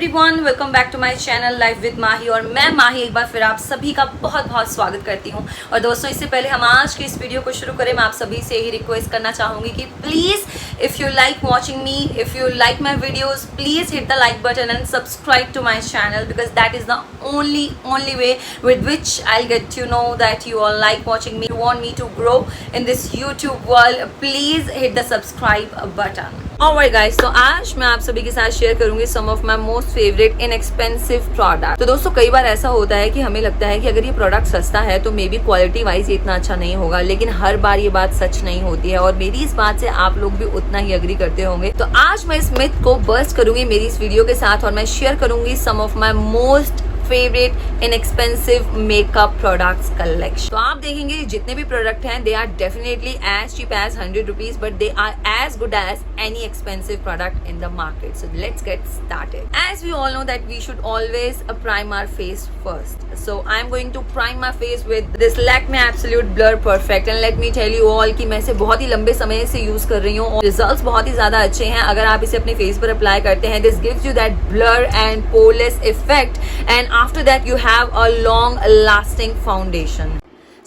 Everyone, welcome back to my channel life with Mahi. और मैं माही एक बार फिर आप सभी का बहुत बहुत स्वागत करती हूँ। और दोस्तों, इससे पहले हम आज की इस वीडियो को शुरू करें, मैं आप सभी से ही रिक्वेस्ट करना चाहूँगी कि please if you like watching me, if you like my videos, please hit the like button and subscribe to my channel because that is the only way with which I'll get to know that you all like watching me, you want me to grow in this YouTube world. Please hit the subscribe button. Alright guys, तो आज मैं आप सभी के साथ share करूंगी some of my most favorite inexpensive product। तो दोस्तों, कई बार ऐसा होता है कि हमें लगता है कि अगर ये प्रोडक्ट सस्ता है तो मे बी क्वालिटी वाइज इतना अच्छा नहीं होगा, लेकिन हर बार ये बात सच नहीं होती है और मेरी इस बात से आप लोग भी उतना ही एग्री करते होंगे। तो आज मैं इस मिथ को बस्ट करूंगी मेरी इस वीडियो के साथ और मैं शेयर करूंगी some of my most favourite inexpensive makeup products collection. तो आप देखेंगे जितने भी प्रोडक्ट हैं they are definitely as cheap as 100 rupees, but they are as good as any expensive product in the market. So let's get started. As we all know that we should always prime our face first, so I am going to prime my face with this Lakme absolute blur perfect. And let me tell you all कि मैं इसे बहुत ही लंबे समय से use कर रही हूँ और रिजल्ट्स बहुत ही ज्यादा अच्छे हैं। अगर आप इसे अपने फेस पर अप्लाई करते हैं, this gives you that blur and poreless effect, and after that you have a long lasting foundation.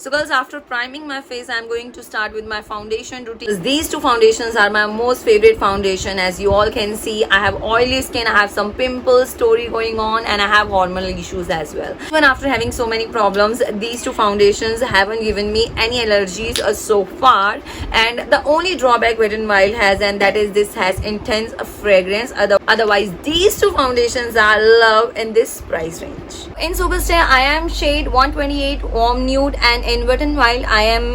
So girls, after priming my face, I am going to start with my foundation routine. These two foundations are my most favorite foundation. As you all can see, I have oily skin, I have some pimples story going on, and I have hormonal issues as well. Even after having so many problems, these two foundations haven't given me any allergies so far. And the only drawback Wet n Wild has, and that is this has intense fragrance. Otherwise, these two foundations are love in this price range. In Superstay, I am shade 128 warm nude, and in Wet n Wild I am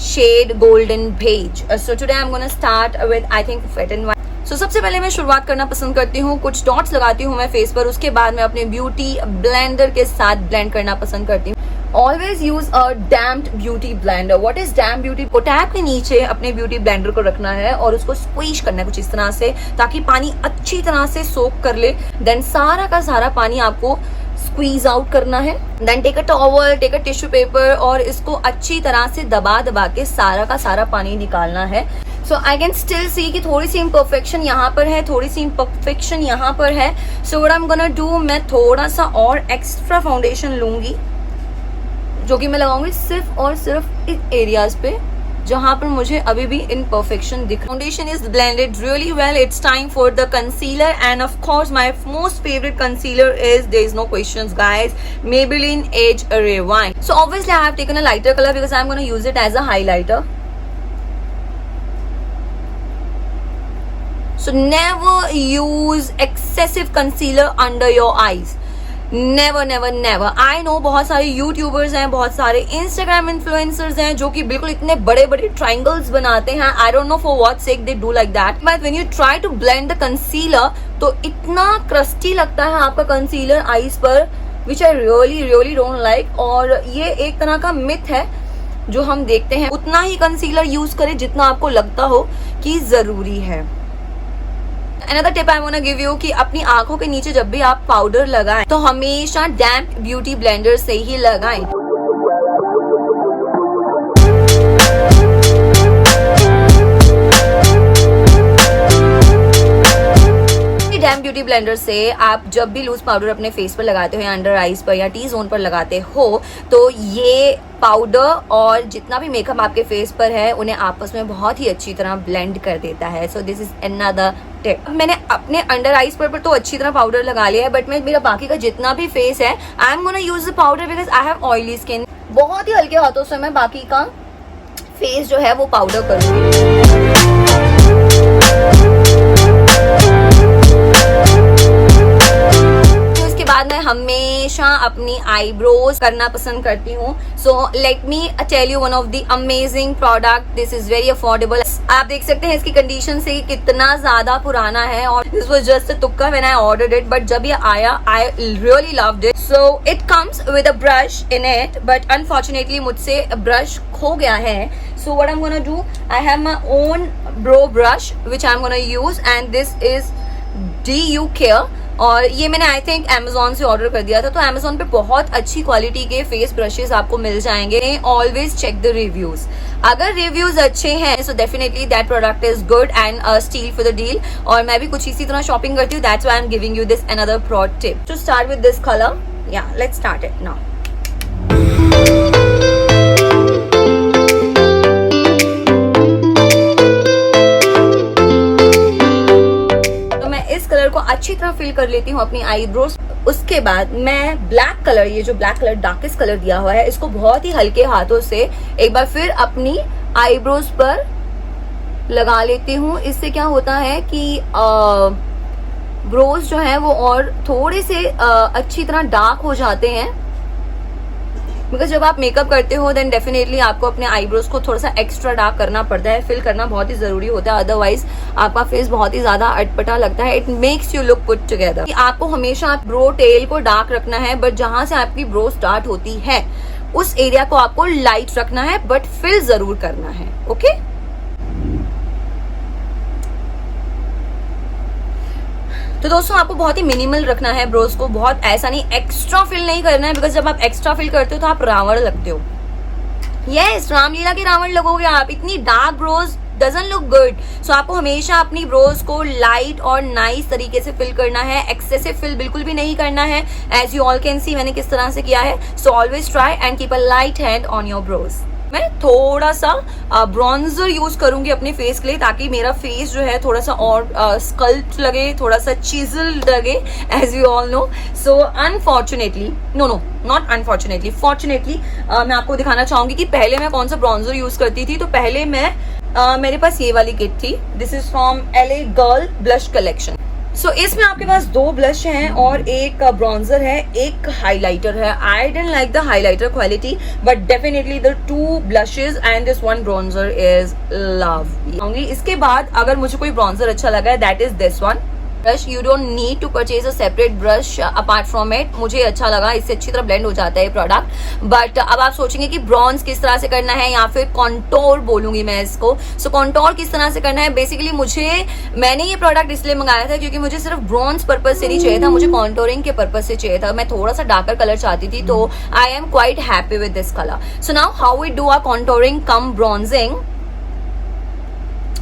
shade golden beige. So today I'm gonna start with I think Wet n Wild. So सबसे पहले मैं शुरुआत करना पसंद करती हूँ, कुछ dots लगाती हूँ मैं फेस पर, उसके बाद मैं अपने ब्यूटी ब्लेंडर के साथ ब्लेंड करना पसंद करती हूँ। Always use a damped beauty blender. What is damp beauty? को टैप के नीचे अपने ब्यूटी ब्लेंडर को रखना है और उसको स्क्वीज करना है कुछ इस तरह से ताकि पानी अच्छी तरह से सोक कर ले। देन सारा का सारा पानी आपको स्क्वीज आउट करना है। Then take a towel, take a tissue paper और इसको अच्छी तरह से दबा दबा के सारा का सारा पानी निकालना है। सो आई कैन स्टिल सी कि थोड़ी सी इम्परफेक्शन यहाँ पर है, थोड़ी सी इम्परफेक्शन यहाँ पर है। सो what I am gonna do, मैं थोड़ा सा और एक्स्ट्रा फाउंडेशन लूंगी जो कि मैं लगाऊंगी सिर्फ और सिर्फ इस एरियाज पे जहां पर मुझे अभी भी इम्परफेक्शन दिख। Foundation is blended really well. It's time for the concealer and of course my most favourite concealer is, there is no questions guys, Maybelline Age Rewind. So obviously I have taken a lighter color because I am going to use it as a highlighter. So never use excessive concealer under your eyes. Never never never. I know बहुत सारे YouTubers हैं, बहुत सारे Instagram influencers हैं जो कि बिल्कुल इतने बड़े बड़े ट्राइंगल्स बनाते हैं। I don't know for what sake they do like that, but when you try to blend the concealer तो इतना क्रस्टी लगता है आपका कंसीलर आईज पर, which I really really don't like. और ये एक तरह का मिथ है जो हम देखते हैं। उतना ही कंसीलर यूज करें जितना आपको लगता हो कि जरूरी है। Another tip I wanna give you कि अपनी आंखों के नीचे जब भी आप पाउडर लगाएं तो हमेशा डैम्प ब्यूटी ब्लेंडर से ही लगाएं। डैम्प ब्यूटी ब्लेंडर से आप जब भी लूज पाउडर अपने फेस पर लगाते हो या अंडर आईज पर या टी जोन पर लगाते हो तो ये पाउडर और जितना भी मेकअप आपके फेस पर है उन्हें आपस में बहुत ही अच्छी तरह ब्लेंड कर देता है। So this is another tip. मैंने अपने अंडर आईज पर तो अच्छी तरह पाउडर लगा लिया है, बट मैं मेरा बाकी का जितना भी फेस है I am gonna use the powder because I have oily skin. बहुत ही हल्के हाथों से मैं बाकी का फेस जो है वो पाउडर करूंगी। बाद मैं हमेशा अपनी आईब्रोज करना पसंद करती हूँ। So let me tell you one of the amazing product, this is very affordable. आप देख सकते हैं इसकी कंडीशन से कितना ज्यादा पुराना है और दिस वाज जस्ट अ तुक्का when I ordered it, but जब ये आया I really loved it. So it comes with a brush in it, but unfortunately मुझसे ब्रश खो गया है। सो what I am gonna do, I have my own bro brush which I am gonna use and this is DU Care और ये मैंने I think Amazon से order कर दिया था। तो Amazon पे बहुत अच्छी क्वालिटी के फेस ब्रशेस आपको मिल जाएंगे। ऑलवेज चेक द रिव्यूज, अगर रिव्यूज अच्छे हैं so definitely that product is good and steal for the deal. और मैं भी कुछ इसी तरह शॉपिंग करती हूँ, that's why I am giving you this another pro tip to start with this colour. या लेट्स स्टार्ट इट नाउ। को अच्छी तरह फिल कर लेती हूँ अपनी आईब्रोज। उसके बाद मैं ब्लैक कलर, ये जो ब्लैक कलर डार्केस्ट कलर दिया हुआ है, इसको बहुत ही हल्के हाथों से एक बार फिर अपनी आईब्रोज पर लगा लेती हूँ। इससे क्या होता है कि ब्रोज जो है वो और थोड़े से अच्छी तरह डार्क हो जाते हैं। बिकॉज जब आप मेकअप करते हो देन डेफिनेटली आपको अपने आईब्रोज को थोड़ा सा एक्स्ट्रा डार्क करना पड़ता है, फिल करना बहुत ही जरूरी होता है, अदरवाइज आपका फेस बहुत ही ज्यादा अटपटा लगता है। It makes you look put together. आपको हमेशा ब्रो टेल को डार्क रखना है, बट जहां से आपकी ब्रो स्टार्ट होती है उस एरिया को आपको लाइट रखना है, बट फिल जरूर करना है। ओके तो दोस्तों आपको बहुत ही मिनिमल रखना है ब्रोज को, बहुत ऐसा नहीं एक्स्ट्रा फिल नहीं करना है। बिकॉज जब आप एक्स्ट्रा फिल करते हो तो आप रावण लगते हो। यस, रामलीला के रावण लगोगे आप। इतनी dark brows doesn't look good. So आपको हमेशा अपनी ब्रोज को लाइट और नाइस तरीके से फिल करना है, एक्सेसिव फिल बिल्कुल भी नहीं करना है। As you all can see मैंने किस तरह से किया है। So always try and keep a light hand on your brows. मैं थोड़ा सा ब्रॉन्जर यूज करूंगी अपने फेस के लिए, ताकि मेरा फेस जो है थोड़ा सा और स्कल्प्ट लगे, थोड़ा सा चिजल्ड लगे, as you all know. So unfortunately, not unfortunately, fortunately मैं आपको दिखाना चाहूंगी कि पहले मैं कौन सा ब्रॉन्जर यूज करती थी। तो पहले मैं मेरे पास ये वाली किट थी। This is from LA girl blush collection. So इसमें आपके पास 2 ब्लश हैं और एक ब्रॉन्जर है, एक हाइलाइटर है। I didn't like the highlighter quality, but definitely the 2 blushes and this 1 bronzer is love. इसके बाद अगर मुझे कोई ब्रॉन्जर अच्छा लगा है, that is this one brush. You don't need to purchase a separate brush apart from it. मुझे अच्छा लगा, इससे अच्छी तरह ब्लेंड हो जाता है प्रोडक्ट। बट अब आप सोचेंगे कि ब्रॉन्ज किस तरह से करना है या फिर कॉन्टोर बोलूंगी मैं इसको। सो कॉन्टोर किस तरह से करना है, बेसिकली मैंने ये प्रोडक्ट इसलिए मंगाया था क्योंकि मुझे सिर्फ ब्रॉन्ज पर्पज से नहीं चाहिए था, मुझे कॉन्टोरिंग के पर्पज से चाहिए था। मैं थोड़ा सा डार्कर कलर चाहती थी, तो I am quite happy with this colour. So now how we do our contouring cum bronzing.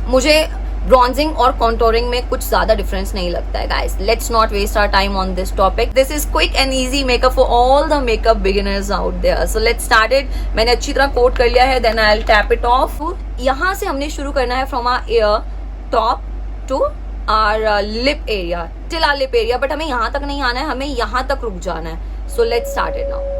मुझे ब्रॉन्जिंग और कॉन्टोरिंग में कुछ ज्यादा डिफरेंस नहीं लगता है guys. Let's not waste our time on this topic. This is quick and easy makeup for all the makeup beginners out there. So let's start it. मैंने अच्छी तरह कोट कर लिया है, then I will tap it of. यहाँ से हमने शुरू करना है from our ear top to our lip area, till our lip area. But हमें यहाँ तक नहीं आना है, हमें यहाँ तक रुक जाना है। सो let's start it now.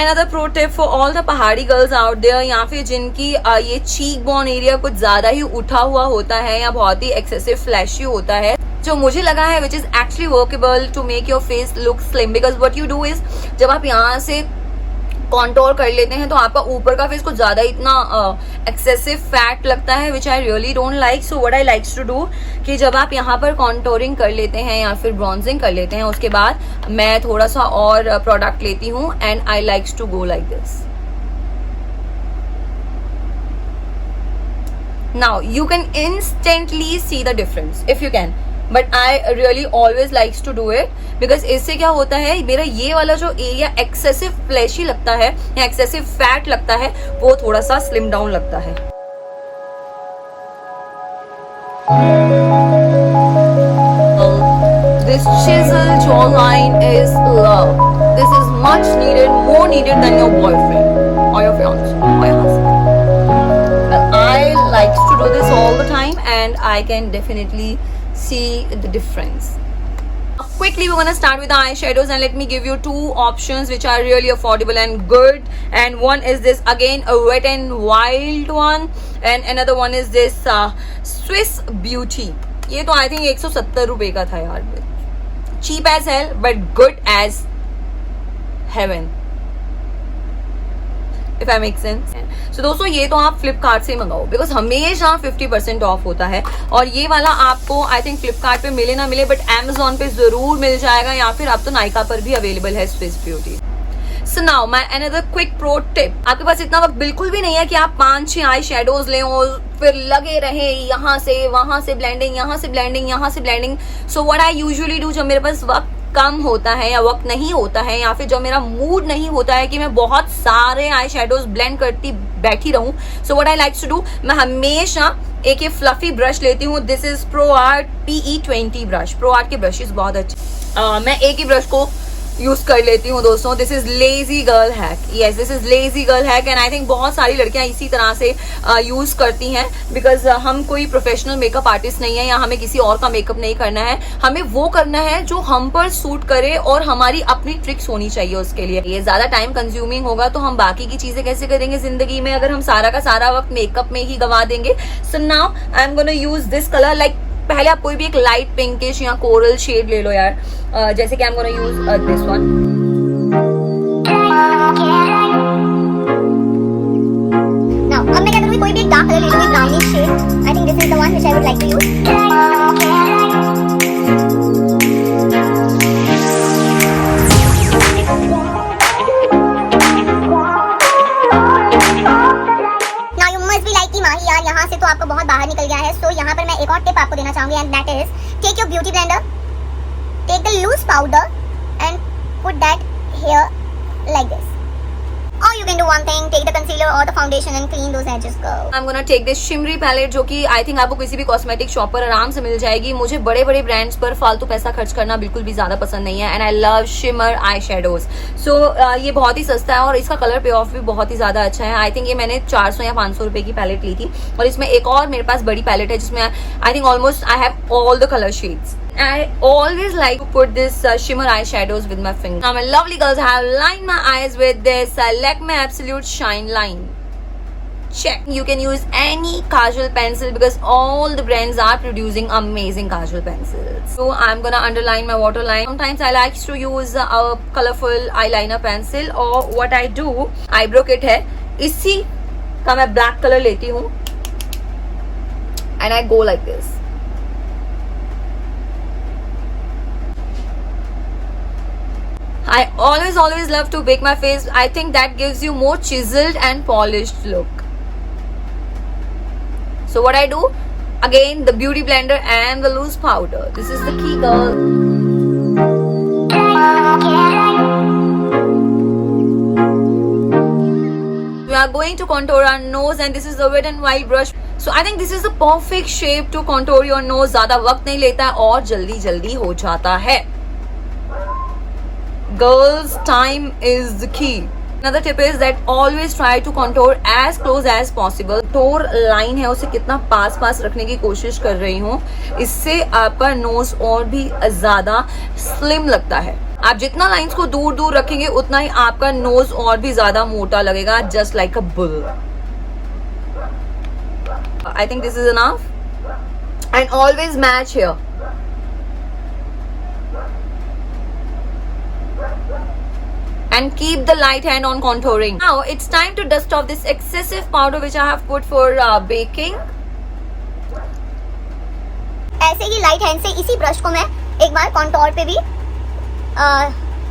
Another pro tip for all the पहाड़ी गर्ल्स आउट देयर, या फिर जिनकी ये चीक बोन एरिया कुछ ज्यादा ही उठा हुआ होता है या बहुत ही एक्सेसिव फ्लैशी होता है, जो मुझे लगा है which is actually workable to make your face look slim. Because what you do is, जब आप यहाँ से कॉन्टोर कर लेते हैं तो आपका ऊपर का फेस कुछ ज्यादा इतना एक्सेसिव फैट लगता है, which I really don't like. So what I likes to do कि जब आप यहाँ पर कॉन्टोरिंग कर लेते हैं या फिर ब्रॉन्जिंग कर लेते हैं, उसके बाद मैं थोड़ा सा और प्रोडक्ट लेती हूँ and I likes to go like this. Now you can instantly see the difference if you can, but I really always likes to do it. Because इससे क्या होता है, मेरा ये वाला जो एरिया एक्सेसिव फ्लैशी लगता है या एक्सेसिव फैट लगता है, वो थोड़ा सा स्लिम डाउन लगता है। This chisel jawline is love. This is much needed, more needed than your boyfriend or your fiance or your husband. And I like to do this all the time and I can definitely see the difference. Quickly we're gonna start with the eyeshadows and let me give you 2 options which are really affordable and good. And one is this, again a Wet n Wild one, and another one is this Swiss Beauty. ये तो I think 170 रुपए का था यार, cheap as hell but good as heaven. If I make sense. So दोस्तों ये तो आप फ्लिपकार्ट से मंगाओ, बिकॉज हमेशा 50% ऑफ होता है, और ये वाला आपको आई थिंक फ्लिपकार्ट पे मिले ना मिले बट Amazon पे जरूर मिल जाएगा, या फिर अब तो नायका पर भी अवेलेबल है Swiss beauty. So now my another quick pro tip, आपके पास इतना वक्त बिल्कुल भी नहीं है कि आप 5-6 आई शेडोज लें और फिर लगे रहे यहाँ से वहां से ब्लेंडिंग, यहाँ से ब्लेंडिंग, यहाँ से blending. So what I usually do, जब मेरे पास वक्त कम होता है या वक्त नहीं होता है, या फिर जब मेरा मूड नहीं होता है कि मैं बहुत सारे आई शेडोज ब्लेंड करती बैठी रहूं, so what I like to do, मैं हमेशा एक ये फ्लफी ब्रश लेती हूँ। This is Pro Art PE20 brush. Pro Art के ब्रशेस बहुत अच्छे, मैं एक ही ब्रश को यूज कर लेती हूँ दोस्तों। This is lazy girl hack, yes this is lazy girl hack, and I think बहुत सारी लड़कियां इसी तरह से यूज करती हैं, बिकॉज हम कोई प्रोफेशनल मेकअप आर्टिस्ट नहीं है, या हमें किसी और का मेकअप नहीं करना है, हमें वो करना है जो हम पर सूट करे, और हमारी अपनी ट्रिक्स होनी चाहिए उसके लिए। ये ज्यादा टाइम कंज्यूमिंग होगा तो हम बाकी की चीजें कैसे करेंगे जिंदगी में, अगर हम सारा का सारा वक्त मेकअप में ही गवा देंगे। So now I am gonna use this colour, like पहले आप कोई भी एक लाइट पिंकिश या कोरल शेड ले लो यार, जैसे कि I am gonna use this one. Now अब मैं क्या करूंगी, कोई भी एक डार्क कलर ले लूंगी, brownish shade. I think this is the one which I would like to use. Now you must be like कि माही यार यहाँ से तो आपको बहुत बाहर निकल गया है। सो यहाँ पर मैं एक और टिप आपको देना चाहूंगी, and that is take your beauty blender, take the loose powder and put that here like this, or you can do one thing, take the concealer or the foundation and clean those edges girl. I'm gonna take this shimmery palette, जो कि I think आपको किसी भी cosmetic shop पर आराम से मिल जाएगी। मुझे बड़े बड़े ब्रांड्स पर फालतू पैसा खर्च करना बिल्कुल भी ज्यादा पसंद नहीं है, and I love shimmer eye shadows. So ये बहुत ही सस्ता है और इसका कलर पे ऑफ भी बहुत ही ज्यादा अच्छा है। आई थिंक ये मैंने 400 या 500 रुपए की पैलेट ली थी, और इसमें एक और मेरे पास बड़ी पैलेट है जिसमें I think almost I have all the colour shades. I always like to put this shimmer eyeshadows with my finger. Now my lovely girls, I have lined my eyes with this Lakme Absolute Shine line. Check. You can use any kajal pencil because all the brands are producing amazing kajal pencils. So I'm gonna underline my waterline. Sometimes I like to use a colorful eyeliner pencil, or what I do, eyebrow kit है, इसी का मैं black color लेती हूँ and I go like this. I always love to bake my face. I think that gives you more chiseled and polished look. So what I do? Again, the beauty blender and the loose powder. This is the key, girl. We are going to contour our nose, and this is the Wet n Wild brush. So I think this is the perfect shape to contour your nose. ज़्यादा वक्त नहीं लेता है और जल्दी हो जाता है. Girls, time is the key. Another tip is that always try to contour as close as possible. Contour line है उसे कितना पास रखने की कोशिश कर रही हूँ, इससे आपका नोज और भी ज्यादा स्लिम लगता है। आप जितना लाइंस को दूर रखेंगे उतना ही आपका नोज और भी ज्यादा मोटा लगेगा, just like a bull. I think this is enough. And always match here. And keep the light hand on contouring. Now it's time to dust off this excessive powder which I have put for baking. ऐसे ही light hand से इसी brush को मैं एक बार contour पे भी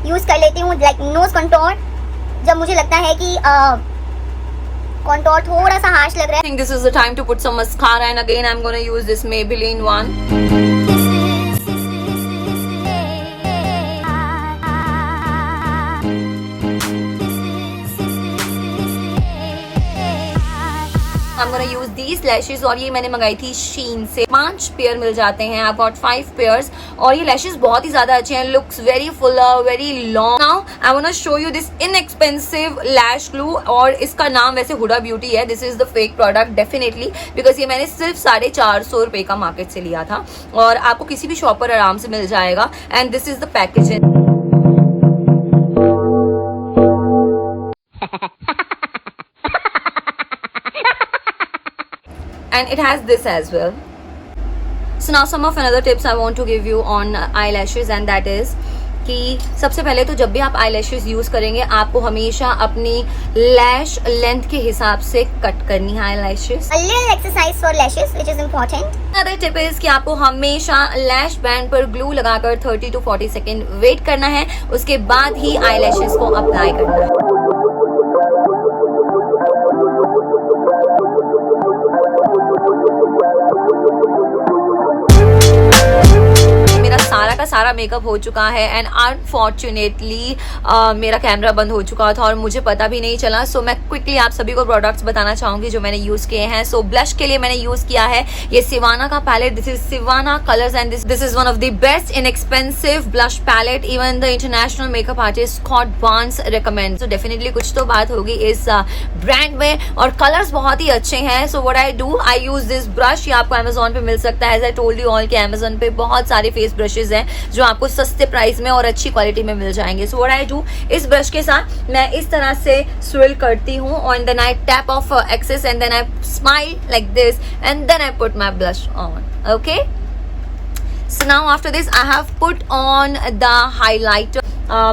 use कर लेती हूँ, लाइक नोज कॉन्टोर, जब मुझे लगता है कि कॉन्टोर थोड़ा सा हार्श लग रहा है. I think this is the time to put some mascara, and again I'm going to use this Maybelline one. I'm gonna use these lashes, और ये मैंने मंगाई थी शीन से. 5 पेयर मिल जाते हैं. I've got 5 pairs, और ये lashes बहुत ही ज्यादा अच्छे हैं. Looks very fuller, very long. Now I wanna show you this inexpensive lash glue, और इसका नाम वैसे हुडा ब्यूटी है. This is the fake product definitely, because ये मैंने सिर्फ 450 रुपए का मार्केट से लिया था, और आपको किसी भी शॉप पर आराम से मिल जाएगा. And this is the packaging. And it has this as well. So now some of another tips I want to give you on eyelashes, and that is कि सबसे पहले तो जब भी आप आई लैशेज यूज करेंगे आपको हमेशा अपनी लैश लेंथ के हिसाब से कट करनी है eye lashes. A little exercise for lashes, which is important. Other tip is कि आपको हमेशा लैश बैंड पर ग्लू लगाकर 30 to 40 सेकेंड वेट करना है, उसके बाद ही आई लैशेज को अप्लाई करना है। सारा का सारा मेकअप हो चुका है एंड अनफॉर्चुनेटली मेरा कैमरा बंद हो चुका था और मुझे पता भी नहीं चला। सो मैं क्विकली आप सभी को प्रोडक्ट्स बताना चाहूंगी जो मैंने यूज किए हैं। सो ब्लश के लिए मैंने यूज किया है ये सिवाना का पैलेट। This is Sivanna colours and this is one of the best inexpensive blush palette. Even the international makeup artist Scott Barnes recommend. So definitely कुछ तो बात होगी इस ब्रांड में और कलर्स बहुत ही अच्छे हैं। So what I do, I use this brush. ये आपको अमेजोन पे मिल सकता है। As I told you all के अमेजोन पे बहुत सारे फेस ब्रशेज हैं जो आपको सस्ते प्राइस में और अच्छी क्वालिटी में मिल जाएंगे। सो व्हाट आई डू, इस ब्रश के साथ मैं इस तरह से स्विल करती हूँ and then I tap off excess and then I smile like this and then I put my blush on. Okay, so now after this I have put on the highlighter,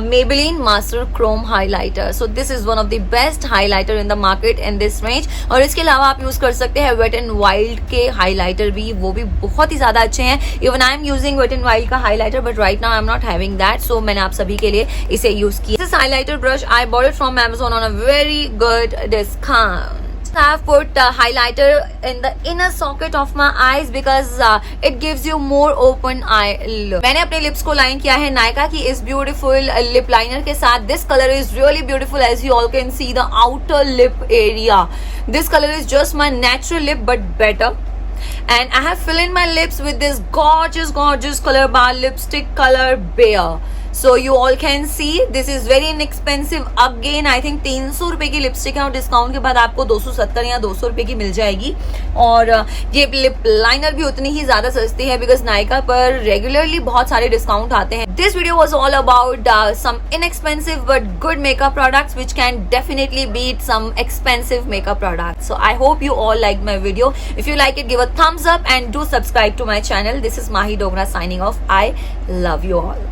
Maybelline Master Chrome highlighter. So this is one of the best highlighter in the market in this range. और इसके अलावा आप use कर सकते हैं Wet n Wild के highlighter भी, वो भी बहुत ही ज्यादा अच्छे हैं। Even I am using Wet n Wild का highlighter but right now I am not having that, so मैंने आप सभी के लिए इसे यूज किया। This highlighter brush I bought it from Amazon on a very good discount. I have put highlighter in the inner socket of my eyes because it gives you more open eye look. मैंने अपने lips को line किया है नायका की इस beautiful lip liner के साथ। This color is really beautiful as you all can see the outer lip area. This color is just my natural lip but better. And I have filled in my lips with this gorgeous color bar lipstick color Bare. So you all can see this is very inexpensive. Again I think 300 रुपए की lipstick है और discount के बाद आपको 270 या 200 रुपए की मिल जाएगी। और ये लिप लाइनर भी उतनी ही ज्यादा सस्ती है बिकॉज नायका पर रेगुलरली बहुत सारे डिस्काउंट आते हैं। This video was all about some inexpensive but good makeup products which can definitely beat some expensive makeup products. So I hope you all like my video. If you like it give a thumbs up and do subscribe to my channel. This is Mahi Dogra signing off. I love you all.